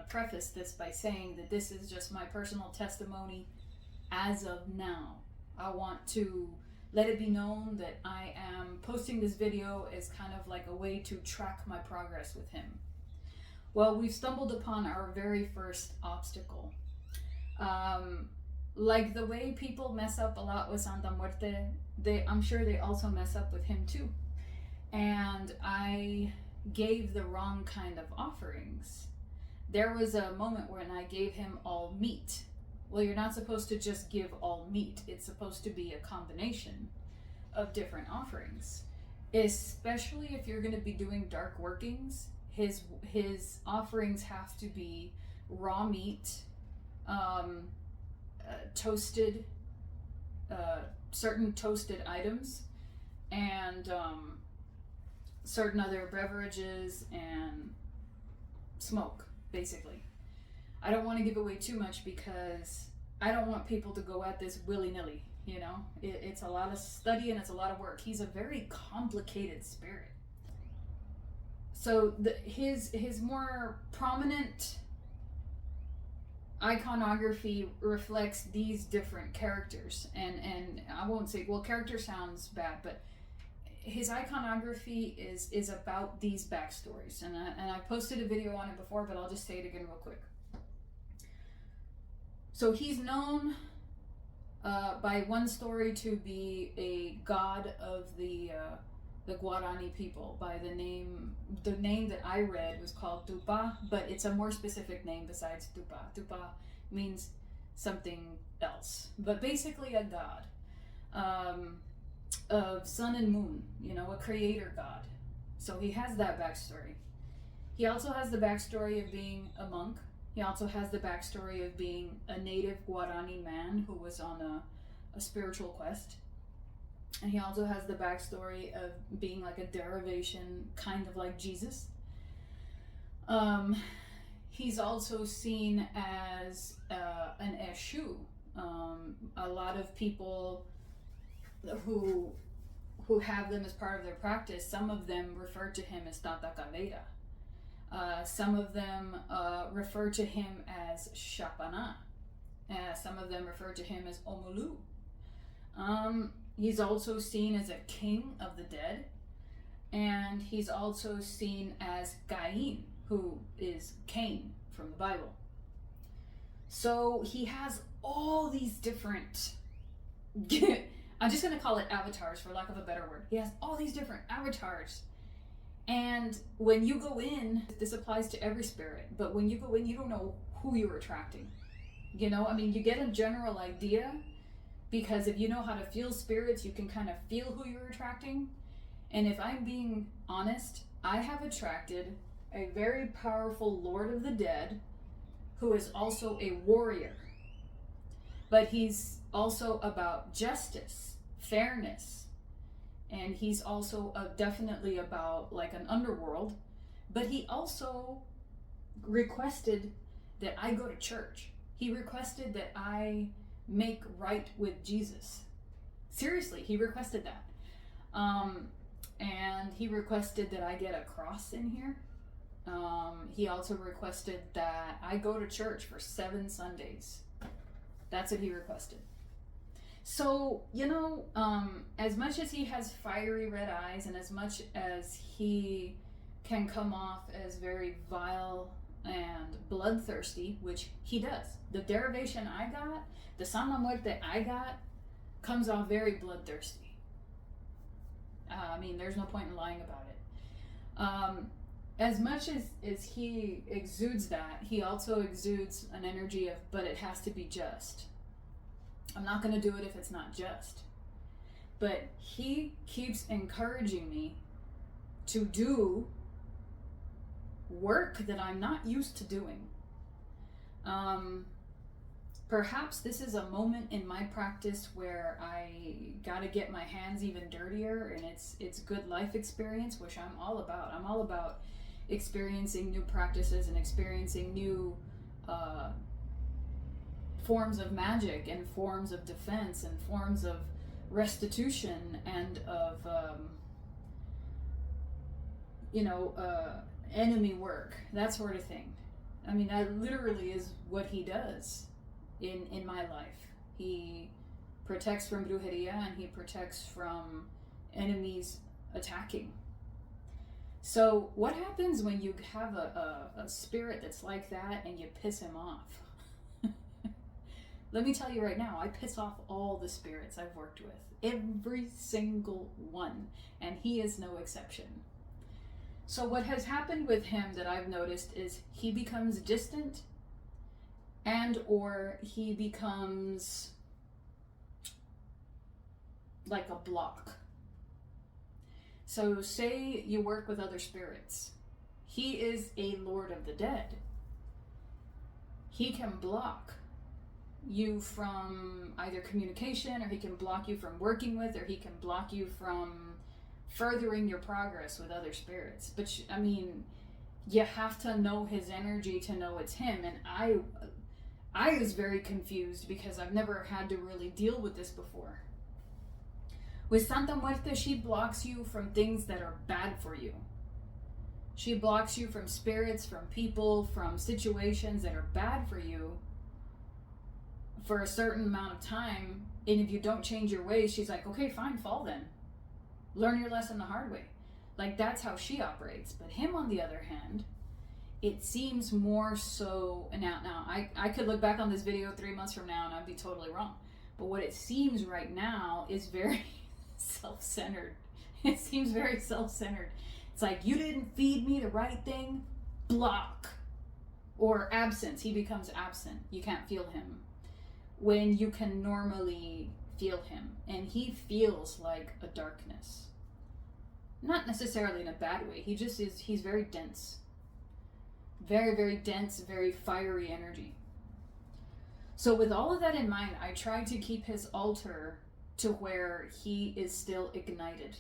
preface this by saying that this is just my personal testimony as of now. I want to let it be known that I am posting this video as kind of like a way to track my progress with him. Well, we've stumbled upon our very first obstacle. Like the way people mess up a lot with Santa Muerte, I'm sure they also mess up with him too. And I gave the wrong kind of offerings. There was a moment when I gave him all meat. Well, you're not supposed to just give all meat. It's supposed to be a combination of different offerings. Especially if you're going to be doing dark workings, his offerings have to be raw meat, toasted, certain toasted items, and certain other beverages and smoke, basically. I don't want to give away too much because I don't want people to go at this willy-nilly, you know? It's a lot of study and it's a lot of work. He's a very complicated spirit. So his more prominent iconography reflects these different characters. And I won't say, well, character sounds bad, but his iconography is about these backstories. And I posted a video on it before, but I'll just say it again real quick. So he's known by one story to be a god of the Guarani people. By the name that I read was called Tupa, but it's a more specific name besides Tupa. Tupa means something else, but basically a god of sun and moon, you know, a creator god. So he has that backstory. He also has the backstory of being a monk. He also has the backstory of being a native Guarani man who was on a spiritual quest. And he also has the backstory of being like a derivation, kind of like Jesus. He's also seen as an Eshu. A lot of people who have them as part of their practice, some of them refer to him as Tata Caveira. Some of them refer to him as Shapana. Some of them refer to him as Omulu. He's also seen as a king of the dead. And he's also seen as Cain, who is Cain from the Bible. So he has all these different... I'm just going to call it avatars for lack of a better word. He has all these different avatars. And when you go in, this applies to every spirit, but when you go in, you don't know who you're attracting. You know, I mean, you get a general idea, because if you know how to feel spirits, you can kind of feel who you're attracting. And if I'm being honest, I have attracted a very powerful Lord of the Dead who is also a warrior. But he's also about justice, fairness. And he's also definitely about like an underworld. But he also requested that I go to church. He requested that I make right with Jesus. Seriously, he requested that. And he requested that I get a cross in here. He also requested that I go to church for 7 Sundays. That's what he requested. So, you know, as much as he has fiery red eyes and as much as he can come off as very vile and bloodthirsty, which he does. The derivation I got, the Santa Muerte I got, comes off very bloodthirsty. I mean, there's no point in lying about it. As much as he exudes that, he also exudes an energy of, but it has to be just. I'm not going to do it if it's not just. But he keeps encouraging me to do work that I'm not used to doing. Perhaps this is a moment in my practice where I gotta get my hands even dirtier, and it's good life experience, which I'm all about. I'm all about experiencing new practices and experiencing new forms of magic and forms of defense and forms of restitution and of enemy work, that sort of thing. I mean, that literally is what he does in my life. He protects from brujeria, and he protects from enemies attacking. So what happens when you have a spirit that's like that and you piss him off? Let me tell you right now, I piss off all the spirits I've worked with. Every single one. And he is no exception. So what has happened with him that I've noticed is he becomes distant, and or he becomes like a block. So say you work with other spirits. He is a Lord of the Dead. He can block you from either communication, or he can block you from working with, or he can block you from furthering your progress with other spirits. But I mean, you have to know his energy to know it's him. And I was very confused because I've never had to really deal with this before. With Santa Muerte, she blocks you from things that are bad for you. She blocks you from spirits, from people, from situations that are bad for you for a certain amount of time. And if you don't change your ways, she's like, okay, fine, fall then. Learn your lesson the hard way. Like, that's how she operates. But him, on the other hand, it seems more so, and now I could look back on this video 3 months from now and I'd be totally wrong. But what it seems right now is very self-centered. It seems very self-centered. It's like, you didn't feed me the right thing, block. Or absence. He becomes absent. You can't feel him when you can normally feel him. And he feels like a darkness. Not necessarily in a bad way. He just is, he's very dense. Very, very dense, very fiery energy. So with all of that in mind, I try to keep his altar to where he is still ignited.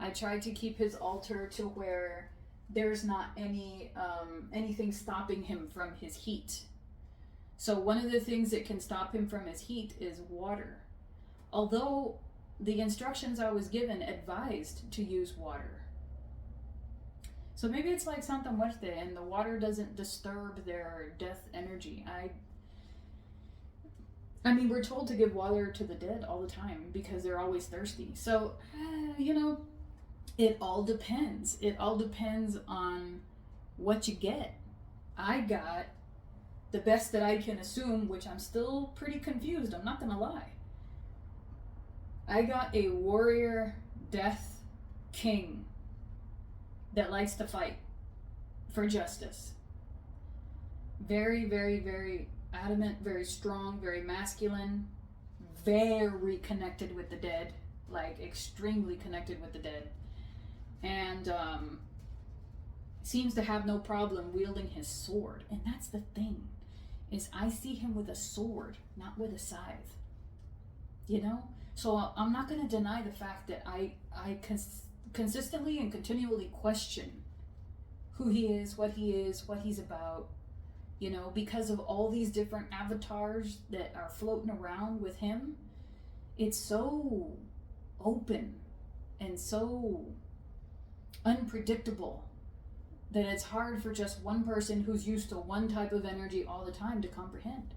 I try to keep his altar to where there's not anything stopping him from his heat. So one of the things that can stop him from his heat is water. Although the instructions I was given advised to use water. So maybe it's like Santa Muerte, and the water doesn't disturb their death energy. I mean, we're told to give water to the dead all the time because they're always thirsty. So, it all depends. It all depends on what you get. I got the best that I can assume, which I'm still pretty confused, I'm not gonna lie. I got a warrior death king that likes to fight for justice. Very, very, very adamant, very strong, very masculine, very connected with the dead, like extremely connected with the dead. And seems to have no problem wielding his sword. And that's the thing, is I see him with a sword, not with a scythe. You know? So I'm not going to deny the fact that I consistently and continually question who he is, what he's about, you know, because of all these different avatars that are floating around with him. It's so open and so unpredictable that it's hard for just one person who's used to one type of energy all the time to comprehend.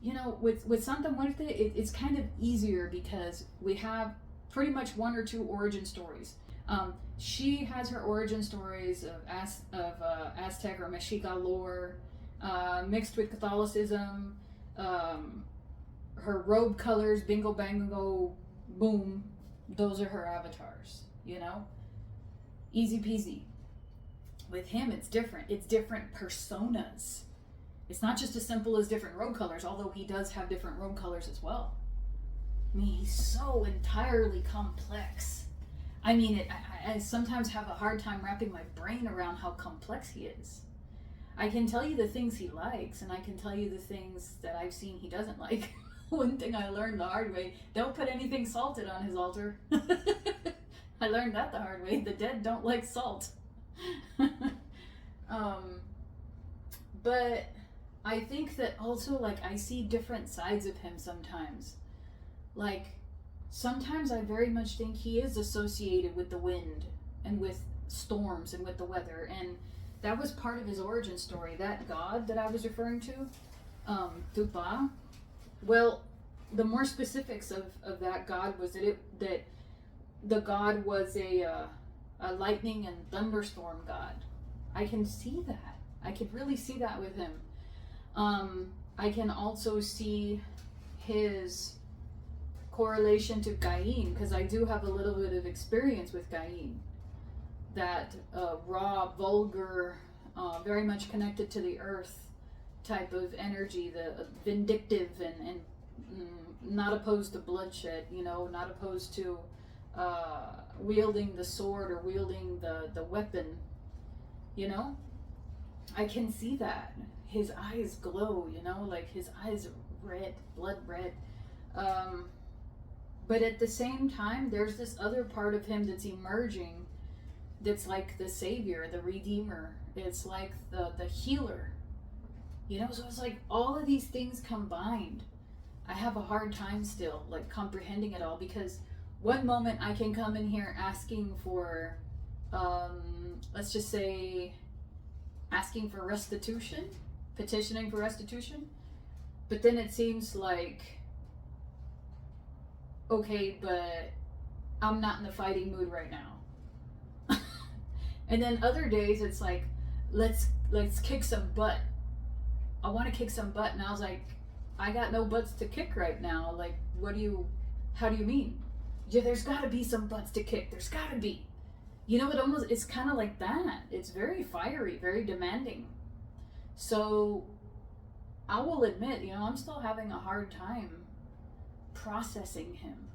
You know, with Santa Muerte, it's kind of easier because we have pretty much one or two origin stories. She has her origin stories of Aztec or Mexica lore, mixed with Catholicism. Her robe colors, bingo bango boom, those are her avatars, you know? Easy peasy. With him, it's different. It's different personas. It's not just as simple as different robe colors, although he does have different robe colors as well. I mean, he's so entirely complex. I mean, I sometimes have a hard time wrapping my brain around how complex he is. I can tell you the things he likes, and I can tell you the things that I've seen he doesn't like. One thing I learned the hard way, don't put anything salted on his altar. I learned that the hard way. The dead don't like salt. But I think that also, like, I see different sides of him sometimes. Like, sometimes I very much think he is associated with the wind and with storms and with the weather. And that was part of his origin story. That god that I was referring to, Tupa. Well, the more specifics of that god was that the god was a lightning and thunderstorm god. I can see that. I could really see that with him. I can also see his correlation to Gain, because I do have a little bit of experience with Gain. That raw, vulgar, very much connected to the earth type of energy, the vindictive and not opposed to bloodshed, you know, not opposed to wielding the sword or wielding the weapon, you know. I can see that. His eyes glow, you know, like his eyes are red, blood red. But at the same time, there's this other part of him that's emerging that's like the savior, the redeemer. It's like the healer, you know. So it's like all of these things combined. I have a hard time still like comprehending it all, because one moment I can come in here asking for, let's just say, asking for restitution, petitioning for restitution, but then it seems like, okay, but I'm not in the fighting mood right now. And then other days it's like, let's kick some butt. I want to kick some butt, and I was like, I got no butts to kick right now. Like, how do you mean? Yeah, there's got to be some butts to kick. There's got to be. You know, it's kind of like that. It's very fiery, very demanding. So I will admit, you know, I'm still having a hard time processing him.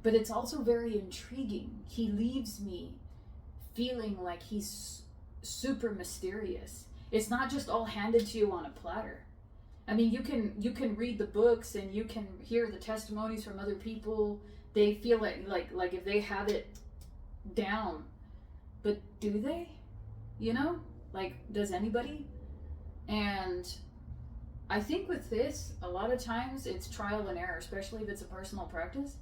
But it's also very intriguing. He leaves me feeling like he's super mysterious. It's not just all handed to you on a platter. I mean, you can read the books and you can hear the testimonies from other people. They feel like if they have it down. But do they? You know? Like, does anybody? And I think with this, a lot of times it's trial and error, especially if it's a personal practice.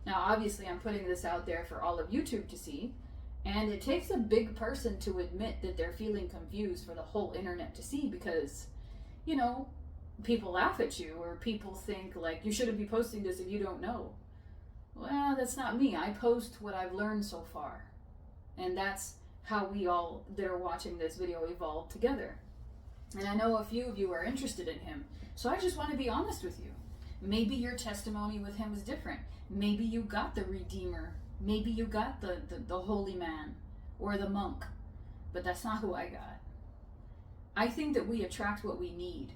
Now, obviously, I'm putting this out there for all of YouTube to see, and it takes a big person to admit that they're feeling confused for the whole internet to see, because, you know, people laugh at you, or people think, like, you shouldn't be posting this if you don't know. Well, that's not me. I post what I've learned so far. And that's how we all that are watching this video evolve together. And I know a few of you are interested in him. So I just want to be honest with you. Maybe your testimony with him is different. Maybe you got the Redeemer. Maybe you got the holy man or the monk. But that's not who I got. I think that we attract what we need.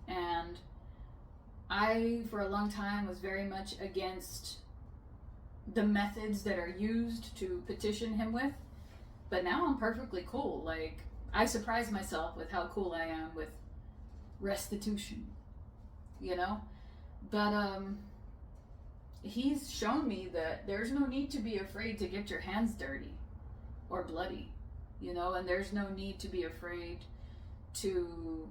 And I, for a long time, was very much against the methods that are used to petition him with. But now I'm perfectly cool. Like, I surprise myself with how cool I am with restitution, you know? But he's shown me that there's no need to be afraid to get your hands dirty or bloody, you know? And there's no need to be afraid to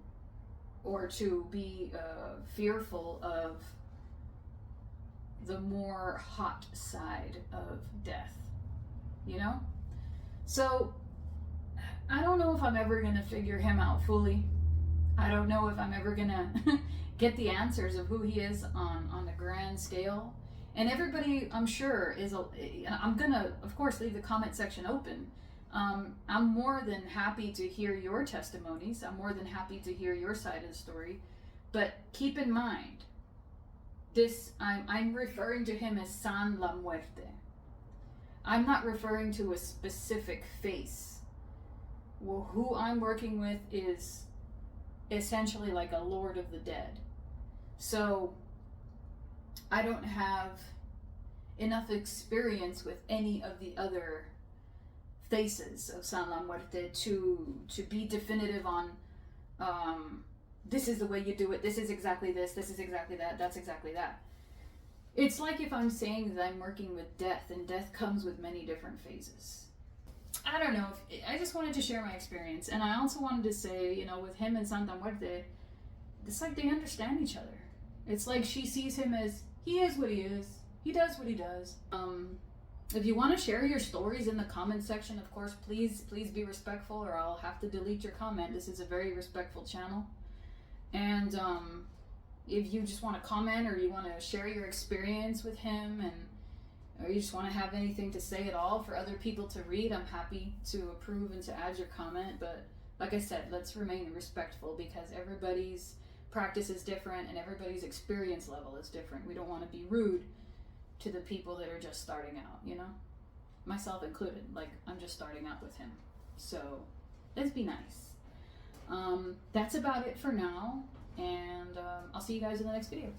be fearful of the more hot side of death, you know? So I don't know if I'm ever gonna figure him out fully. I don't know if I'm ever gonna get the answers of who he is on a grand scale. And everybody, I'm sure, I'm gonna, of course, leave the comment section open. I'm more than happy to hear your testimonies. I'm more than happy to hear your side of the story. But keep in mind, I'm referring to him as San la Muerte. I'm not referring to a specific face. Well, who I'm working with is essentially like a Lord of the Dead. So I don't have enough experience with any of the other faces of San la Muerte to be definitive on this is the way you do it, this is exactly this is exactly that, that's exactly that. It's like if I'm saying that I'm working with death, and death comes with many different phases. I don't know, I just wanted to share my experience, and I also wanted to say, you know, with him and Santa Muerte, it's like they understand each other. It's like she sees him as, he is what he is, he does what he does. If you want to share your stories in the comment section, of course, please be respectful, or I'll have to delete your comment. This is a very respectful channel. And if you just want to comment, or you want to share your experience with him, or you just want to have anything to say at all for other people to read, I'm happy to approve and to add your comment. But like I said, let's remain respectful, because everybody's practice is different and everybody's experience level is different. We don't want to be rude to the people that are just starting out, you know? Myself included. Like, I'm just starting out with him. So, let's be nice. That's about it for now, and I'll see you guys in the next video.